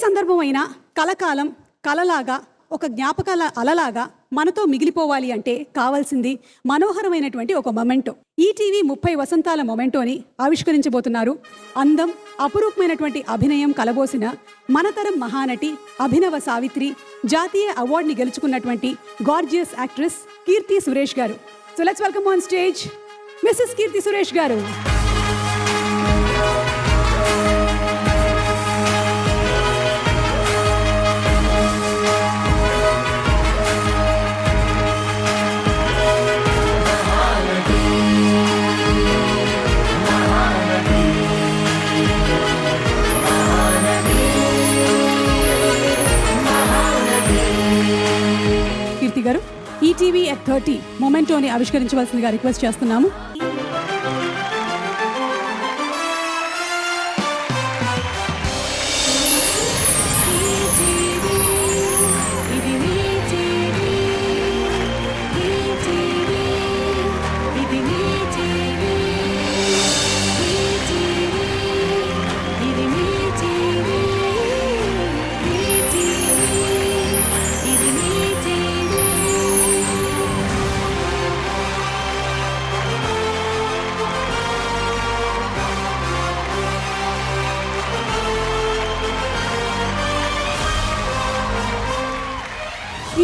సందర్భమైనా కలకాలం కలలాగా ఒక జ్ఞాపకాల అలలాగా మనతో మిగిలిపోవాలి అంటే కావాల్సింది మనోహరమైనటువంటి ఒక మొమెంటో. ఈటీవీ 30 వసంతాల మొమెంటోని ఆవిష్కరించబోతున్నారు. అందం, అపురూపమైనటువంటి అభినయం కలబోసిన మనతరం మహానటి, అభినవ సావిత్రి, జాతీయ అవార్డుని గెలుచుకున్నటువంటి గార్జియస్ యాక్ట్రెస్ కీర్తి సురేష్ గారు. So let's welcome on stage Mrs Keerthy Suresh గారు. కీర్తి గారు, ఈటీవీ at 30 మొమెంటోని ఆవిష్కరించవలసిందిగా రిక్వెస్ట్ చేస్తున్నాము.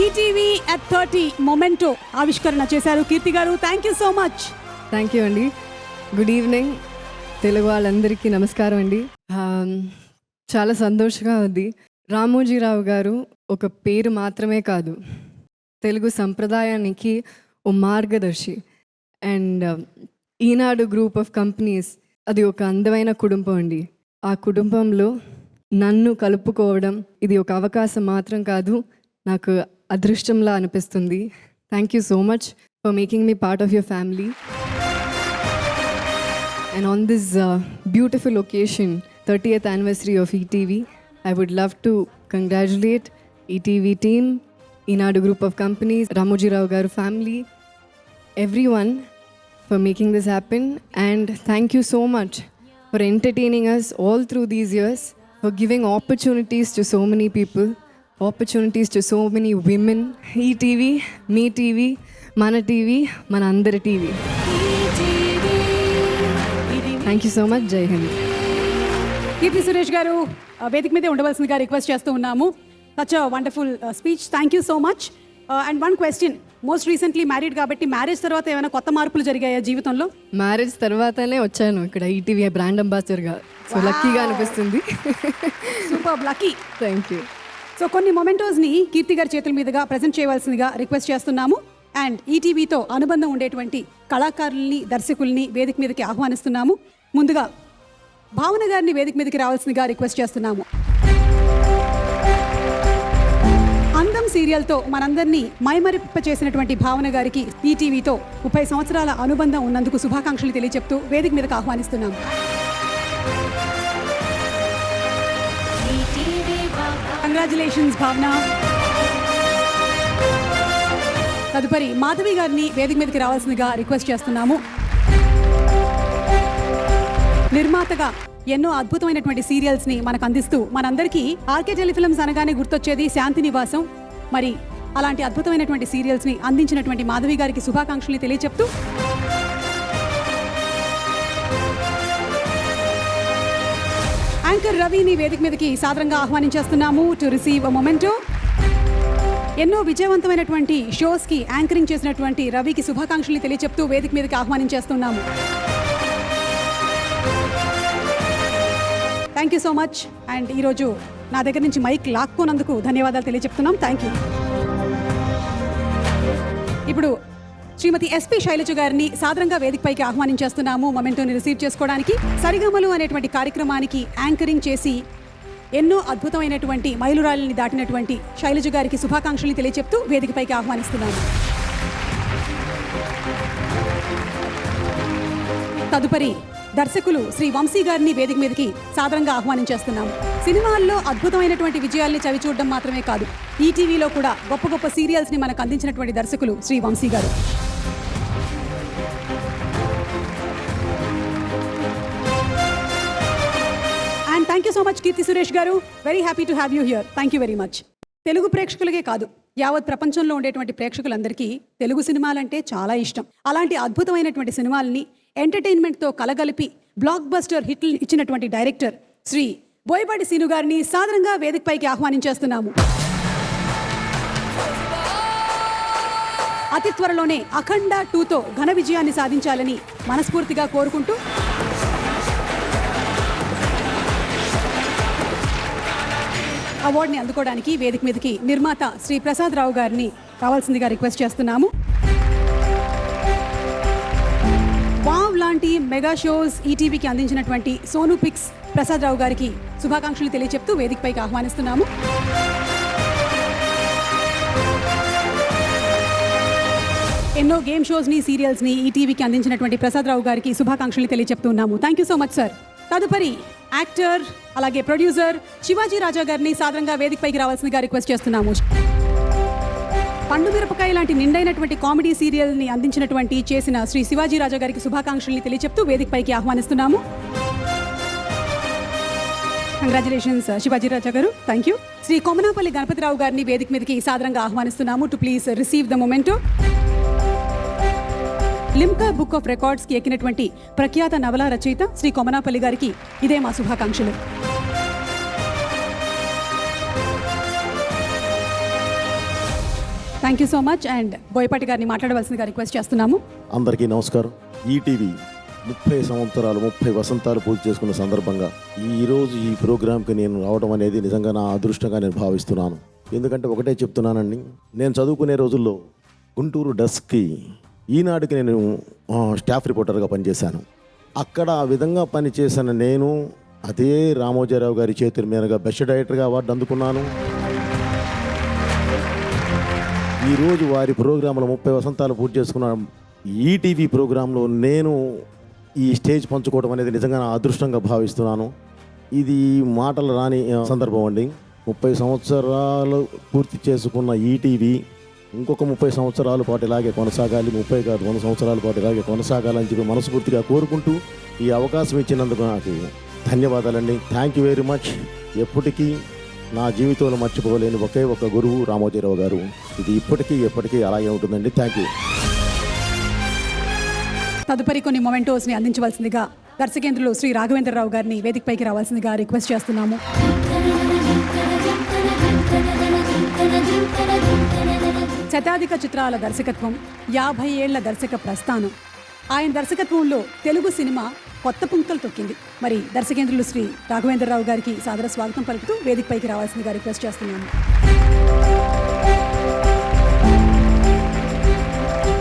ఈటీవీ at 30 మొమెంటో ఆవిష్కరణ చేశారు కీర్తి గారు. Thank you so much. Thank you అండి. గుడ్ ఈవినింగ్ తెలుగు వాళ్ళందరికీ నమస్కారం అండి. చాలా సంతోషంగా ఉంది. రామోజీరావు గారు ఒక పేరు మాత్రమే కాదు, తెలుగు సంప్రదాయానికి ఓ మార్గదర్శి. And Eenadu group of companies అది ఒక అందమైన కుటుంబం అండి. ఆ కుటుంబంలో నన్ను కలుపుకోవడం ఇది ఒక అవకాశం మాత్రం కాదు, నాకు అదృష్టంలా అనిపిస్తుంది. Thank you so much for making me part of your family. And on this beautiful occasion 30th anniversary of ETV, I would love to congratulate ETV team, Enadu Group of Companies, Ramoji Rao Garu family, everyone for making this happen. And thank you so much for entertaining us all through these years, for giving opportunities to so many people, opportunities to so many women. ETV, Me TV, Mana TV, Mana Andari TV. Thank you so much. Jai Hind. కీర్తి సురేష్ గారు వేదిక మీదే ఉండవలసిందిగా request చేస్తూ ఉన్నాము. Such a wonderful speech. Thank you so much. And one question, most recently married కాబట్టి marriage తర్వాత ఏమైనా కొత్త మార్పులు జరిగాయా జీవితంలో? మ్యారేజ్ తర్వాతనే వచ్చాను ఇక్కడ ఈటీవీ బ్రాండ్ అంబాసిడర్గా. సో లక్కీగా అనిపిస్తుంది. Super lucky. Thank you. So కొన్ని మొమెంటోస్ని కీర్తి గారి చేతుల మీదుగా ప్రజెంట్ చేయవలసిందిగా రిక్వెస్ట్ చేస్తున్నాము. అండ్ ఈటీవీతో అనుబంధం ఉండేటువంటి కళాకారుల్ని, దర్శకుల్ని వేదిక మీదకి ఆహ్వానిస్తున్నాము. ముందుగా భావన గారిని వేదిక మీదకి రావాల్సిందిగా రిక్వెస్ట్ చేస్తున్నాము. అందం సీరియల్తో మనందరినీ మైమరిప్ప చేసినటువంటి భావన గారికి ఈటీవీతో 30 సంవత్సరాల అనుబంధం ఉన్నందుకు శుభాకాంక్షలు తెలియజెప్తూ వేదిక మీదకి ఆహ్వానిస్తున్నాము. కంగ్రాచులేషన్స్ భావన. తదుపరి మాధవి గారిని వేదిక మీదకి రావాల్సిందిగా రిక్వెస్ట్ చేస్తున్నాము. నిర్మాతగా ఎన్నో అద్భుతమైనటువంటి సీరియల్స్ని మనకు అందిస్తూ మనందరికీ ఆర్కే టెలిఫిల్మ్స్ అనగానే గుర్తొచ్చేది శాంతి నివాసం. మరి అలాంటి అద్భుతమైనటువంటి సీరియల్స్ని అందించినటువంటి మాధవి గారికి శుభాకాంక్షలు తెలియజెప్తూ యాంకర్ రవిని వేదిక మీదకి సాదరంగా ఆహ్వానించేస్తున్నాము టు రిసీవ్ అ మొమెంటో. ఎన్నో విజయవంతమైనటువంటి షోస్కి యాంకరింగ్ చేసినటువంటి రవికి శుభాకాంక్షలు తెలియజెప్తూ వేదిక మీదకి ఆహ్వానించేస్తున్నాము. Thank you so much. And ఈరోజు నా దగ్గర నుంచి మైక్ లాక్కోనందుకు ధన్యవాదాలు తెలియజెప్తున్నాం. Thank you. ఇప్పుడు శ్రీమతి ఎస్పి శైలజ గారిని సాదరంగా వేదికపైకి ఆహ్వానించేస్తున్నాము మొమెంటోని రిసీవ్ చేసుకోవడానికి. సరిగమలు అనేటువంటి కార్యక్రమానికి యాంకరింగ్ చేసి ఎన్నో అద్భుతమైనటువంటి మైలురాళ్ళని దాటినటువంటి శైలజ గారికి శుభాకాంక్షలు తెలియజెప్తూ వేదికపైకి ఆహ్వానిస్తున్నాము. తదుపరి దర్శకులు శ్రీ వంశీ గారిని వేదిక మీదకి సాదరంగా ఆహ్వానించేస్తున్నాము. సినిమాల్లో అద్భుతమైనటువంటి విజయాల్ని చవిచూడడం మాత్రమే కాదు, ఈటీవీలో కూడా గొప్ప గొప్ప సీరియల్స్ని మనకు అందించినటువంటి దర్శకులు శ్రీ వంశీ గారు. And thank you so so much Keerthy Suresh గారు. Very happy to have you here. Thank you very much. Telugu ప్రేక్షకులకే కాదు, యావత్ ప్రపంచంలో ఉండేటువంటి ప్రేక్షకులందరికీ తెలుగు సినిమాలంటే చాలా ఇష్టం. అలాంటి అద్భుతమైనటువంటి సినిమాలని ఎంటర్టైన్మెంట్తో కలగలిపి బ్లాక్ బస్టర్ హిట్లు ఇచ్చినటువంటి డైరెక్టర్ శ్రీ బోయపాటి సీను గారిని సాదరంగా వేదికపైకి ఆహ్వానించేస్తున్నాము. అతి త్వరలోనే అఖండ 2తో ఘన విజయాన్ని సాధించాలని మనస్ఫూర్తిగా కోరుకుంటూ అవార్డుని అందుకోవడానికి వేదిక మీదకి నిర్మాత శ్రీ ప్రసాద్ రావు గారిని రావాల్సిందిగా రిక్వెస్ట్ చేస్తున్నాము. వావ్ లాంటి మెగా షోస్ ఈటీవీకి అందించినటువంటి సోను పిక్స్ ప్రసాద్ రావు గారికి శుభాకాంక్షలు తెలియచెప్తూ వేదికపైకి ఆహ్వానిస్తున్నాము. ఎన్నో గేమ్ షోస్ని సీరియల్స్ని ఈటీవీకి అందించినటువంటి ప్రసాద్ రావు గారికి శుభాకాంక్షలు తెలియచెప్తున్నాము. Thank you so much sir. తదుపరి యాక్టర్ అలాగే ప్రొడ్యూసర్ శివాజీ రాజా గారిని సాధారణంగా వేదికపైకి రావాల్సిందిగా రిక్వెస్ట్ చేస్తున్నాము. పండు మిరపకాయ లాంటి నిండైనటువంటి కామెడీ సీరియల్ని అందించినటువంటి చేసిన శ్రీ శివాజీ రాజా గారికి శుభాకాంక్షల్ని తెలియచెప్తూ వేదికపైకి ఆహ్వానిస్తున్నాము. కంగ్రాచులేషన్స్ శివాజీ రాజా గారు. Thank you. శ్రీ కొమనాపల్లి గణపతిరావు గారిని వేదిక మీదకి సాధారణంగా ఆహ్వానిస్తున్నాము to please receive the memento. Limca book of రికార్డ్స్కి ఎక్కినటువంటి ప్రఖ్యాత నవల రచయిత శ్రీ కొమనాపల్లి గారికి ఇదే మా శుభాకాంక్షలు. Thank you so much. And Boyapati గారిని మాట్లాడవలసిందిగా రిక్వెస్ట్ చేస్తున్నాము. అందరికీ నమస్కారం. ఈటీవీ 30 సంవత్సరాలు 30 వసంతాలు పూర్తి చేసుకున్న సందర్భంగా ఈరోజు ఈ ప్రోగ్రాంకి నేను రావడం అనేది నిజంగా నా అదృష్టంగా నేను భావిస్తున్నాను. ఎందుకంటే ఒకటే చెప్తున్నానండి, నేను చదువుకునే రోజుల్లో గుంటూరు డస్కి ఈనాడుకి నేను స్టాఫ్ రిపోర్టర్గా పనిచేశాను. అక్కడ ఆ విధంగా పనిచేసిన నేను అదే రామోజీరావు గారి చేతుల మీదుగా బెస్ట్ డైరెక్టర్గా అవార్డు అందుకున్నాను. ఈరోజు వారి ప్రోగ్రాంలో 30 వసంతాలు పూర్తి చేసుకున్న ఈటీవీ ప్రోగ్రాంలో నేను ఈ స్టేజ్ పంచుకోవడం అనేది నిజంగా నా అదృష్టంగా భావిస్తున్నాను. ఇది మాటలు రాని సందర్భం అండి. 30 సంవత్సరాలు పూర్తి చేసుకున్న ఈటీవీ ఇంకొక 30 సంవత్సరాల పాటు ఇలాగే కొనసాగాలి, 30 కాదు 100 సంవత్సరాల పాటు ఇలాగే కొనసాగాలని చెప్పి మనస్ఫూర్తిగా కోరుకుంటూ ఈ అవకాశం ఇచ్చినందుకు నాకు ధన్యవాదాలండి. Thank you very much. ఎప్పటికీ నా జీవితంలో మర్చిపోలేని ఒకే ఒక గురువు రామోజీరావు గారు. ఇది ఇప్పటికీ ఎప్పటికీ అలాగే ఉంటుందండి. Thank you. తదుపరి కొన్ని మొమెంటోస్ని అందించవలసిందిగా దర్శకేంద్రులు శ్రీ రాఘవేంద్రరావు గారిని వేదికపైకి రావాల్సిందిగా రిక్వెస్ట్ చేస్తున్నాము. శతాధిక చిత్రాల దర్శకత్వం, 50 ఏళ్ల దర్శక ప్రస్థానం. ఆయన దర్శకత్వంలో తెలుగు సినిమా కొత్త పుంతలు తొక్కింది. మరి దర్శకేంద్రులు శ్రీ రాఘవేంద్రరావు గారికి సాదర స్వాగతం పలుకుతూ వేదికపైకి రావాల్సిందిగా రిక్వెస్ట్ చేస్తున్నాము.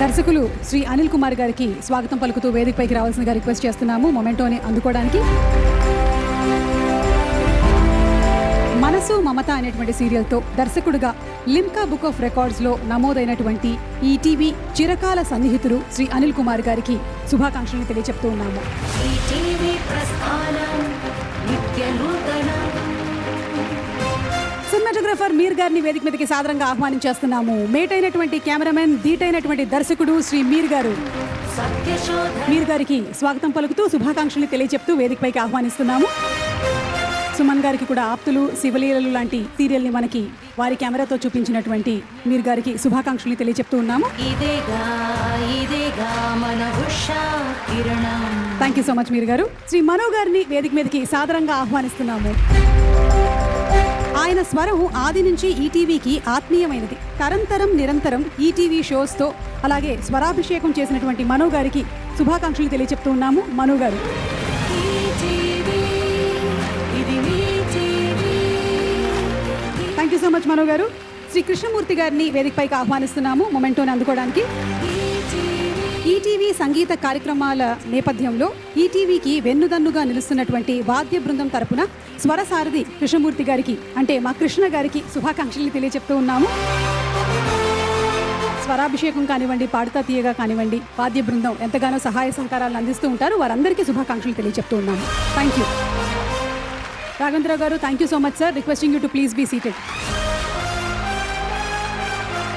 దర్శకులు శ్రీ అనిల్ కుమార్ గారికి స్వాగతం పలుకుతూ వేదికపైకి రావాల్సిందిగా రిక్వెస్ట్ చేస్తున్నాము మొమెంటోని అందుకోవడానికి. మనసు మమత అనేటువంటి సీరియల్తో దర్శకుడిగా లిమ్కా బుక్ ఆఫ్ రికార్డ్స్లో నమోదైనటువంటి ఈటీవీ చిరకాల సన్నిహితులు శ్రీ అనిల్ కుమార్ గారికి శుభాకాంక్షలు తెలియచెప్తూ ఉన్నాము. సినిమాటోగ్రఫర్ మీర్ గారిని వేదిక మీదకి సాదరంగా ఆహ్వానించేస్తున్నాము. మేటైనటువంటి కెమెరామెన్, ధీటైనటువంటి దర్శకుడు శ్రీ మీర్ గారు. మీర్ గారికి స్వాగతం పలుకుతూ శుభాకాంక్షలు తెలియచెప్తూ వేదికపైకి ఆహ్వానిస్తున్నాము. సుమన్ గారికి కూడా ఆప్తులు, శివలీలలు లాంటి సీరియల్ని మనకి వారి కెమెరాతో చూపించినటువంటి మీర్ గారికి శుభాకాంక్షలు తెలియచెప్తూ ఉన్నాము. థ్యాంక్ యూ సో మచ్ మీర్ గారు. శ్రీ మనో గారిని వేదిక మీదకి సాదరంగా ఆహ్వానిస్తున్నాము. ఆయన స్వరం ఆది నుంచి ఈటీవీకి ఆత్మీయమైనది. తరంతరం నిరంతరం ఈటీవీ షోస్తో అలాగే స్వరాభిషేకం చేసినటువంటి మనో గారికి శుభాకాంక్షలు తెలియచెప్తూ ఉన్నాము. మనో గారు, థ్యాంక్ యూ సో మచ్ మనో గారు. శ్రీ కృష్ణమూర్తి గారిని వేదికపైకి ఆహ్వానిస్తున్నాము మొమెంటోని అందుకోవడానికి. ఈటీవీ సంగీత కార్యక్రమాల నేపథ్యంలో ఈటీవీకి వెన్నుదన్నుగా నిలుస్తున్నటువంటి వాద్య బృందం తరపున స్వరసారథి కృష్ణమూర్తి గారికి అంటే మా కృష్ణ గారికి శుభాకాంక్షలు తెలియచెప్తూ ఉన్నాము. స్వరాభిషేకం కానివ్వండి, పాడుతా తీయగా కానివ్వండి, వాద్య బృందం ఎంతగానో సహాయ సహకారాలను అందిస్తూ ఉంటారు. వారందరికీ శుభాకాంక్షలు తెలియచెప్తూ ఉన్నాము. Thank you. రాఘవేంద్రరావు గారు, thank you so much sir. Requesting you to please be seated.